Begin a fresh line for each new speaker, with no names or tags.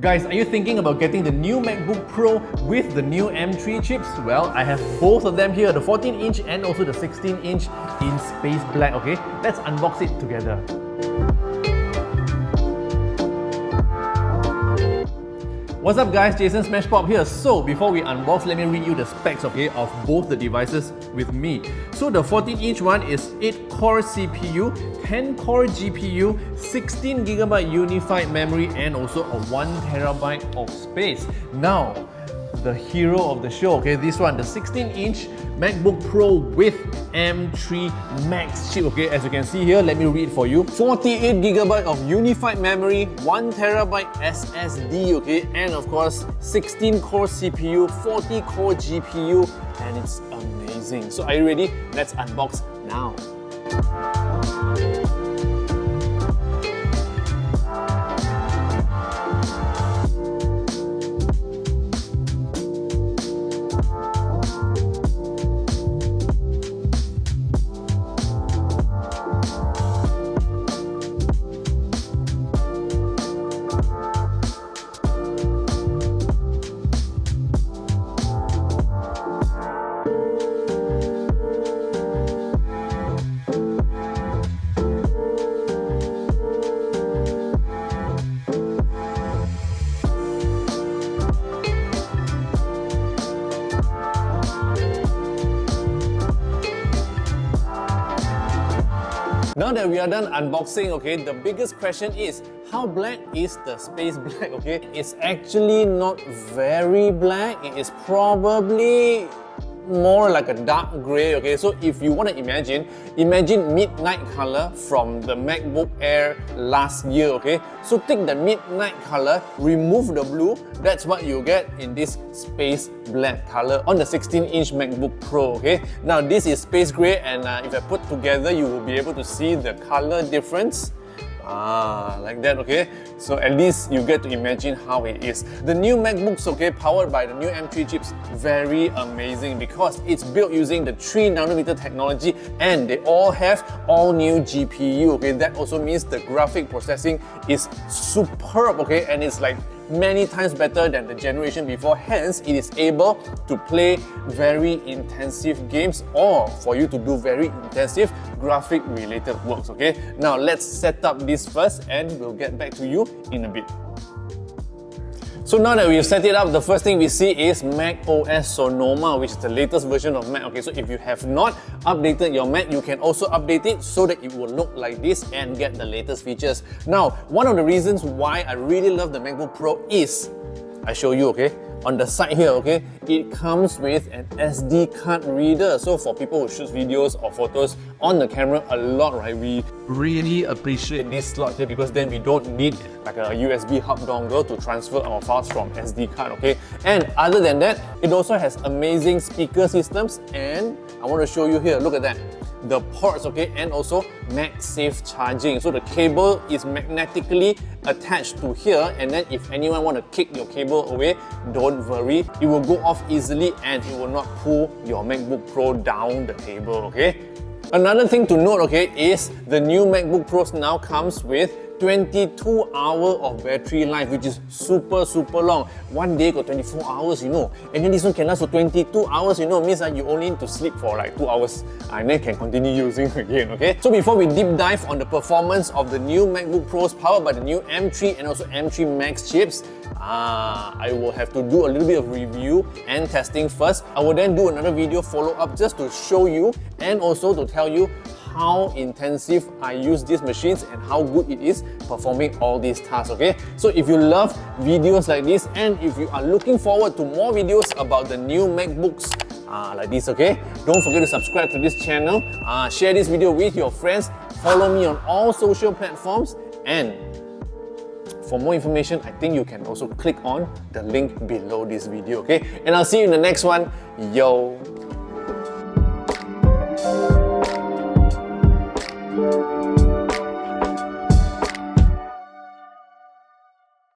Guys, are you thinking about getting the new MacBook Pro with the new M3 chips? Well, I have both of them here, the 14-inch and also the 16-inch in space black, okay? Let's unbox it together. What's up guys, Jason Smashpop here. So before we unbox, let me read you the specs, okay, of both the devices with me. So the 14-inch one is 8-core CPU, 10-core GPU, 16GB unified memory and also a 1TB of space. Now, the hero of the show, okay, this one, the 16-inch MacBook Pro with M3 Max chip, okay, as you can see here, let me read for you. 48GB of unified memory, 1TB SSD, okay, and of course 16-core CPU, 40-core GPU, and it's amazing. So are you ready? Let's unbox now. Now that we are done unboxing, okay, the biggest question is, how black is the space black, okay? It's actually not very black. It is probably more like a dark grey, okay? So if you want to imagine midnight color from the MacBook Air last year, okay? So take the midnight color, remove the blue, that's what you get in this space black color on the 16-inch MacBook Pro, okay? Now this is space grey, and if I put together, you will be able to see the color difference. Like that, okay? So at least you get to imagine how it is. The new MacBooks, okay, powered by the new M3 chips, very amazing because it's built using the 3nm technology and they all have all new GPU, okay? That also means the graphic processing is superb, okay? And it's like many times better than the generation before, hence it is able to play very intensive games or for you to do very intensive graphic related works, okay? Now let's set up this first and we'll get back to you in a bit. So now that we've set it up, the first thing we see is Mac OS Sonoma, which is the latest version of Mac. Okay, so if you have not updated your Mac, you can also update it so that it will look like this and get the latest features. Now, one of the reasons why I really love the MacBook Pro is, I show you, okay, on the side here, okay, it comes with an SD card reader. So for people who shoot videos or photos on the camera a lot, right, we really appreciate this slot here because then we don't need like a USB hub dongle to transfer our files from SD card, okay? And other than that, it also has amazing speaker systems, and I want to show you here, look at that. The ports, okay, and also MagSafe charging. So the cable is magnetically attached to here, and then if anyone want to kick your cable away, don't worry, it will go off easily and it will not pull your MacBook Pro down the table, okay? Another thing to note, okay, is the new MacBook Pros now comes with 22 hours of battery life, which is super long. One day got 24 hours, you know, and then this one can last for 22 hours, you know, means you only need to sleep for like 2 hours and then can continue using again, okay? So before we deep dive on the performance of the new MacBook Pros powered by the new M3 and also M3 Max chips, I will have to do a little bit of review and testing first. I will then do another video follow-up just to show you and also to tell you how intensive I use these machines and how good it is performing all these tasks, okay? So if you love videos like this and if you are looking forward to more videos about the new MacBooks like this, okay? Don't forget to subscribe to this channel, share this video with your friends, follow me on all social platforms, and for more information, I think you can also click on the link below this video, okay? And I'll see you in the next one. Yo!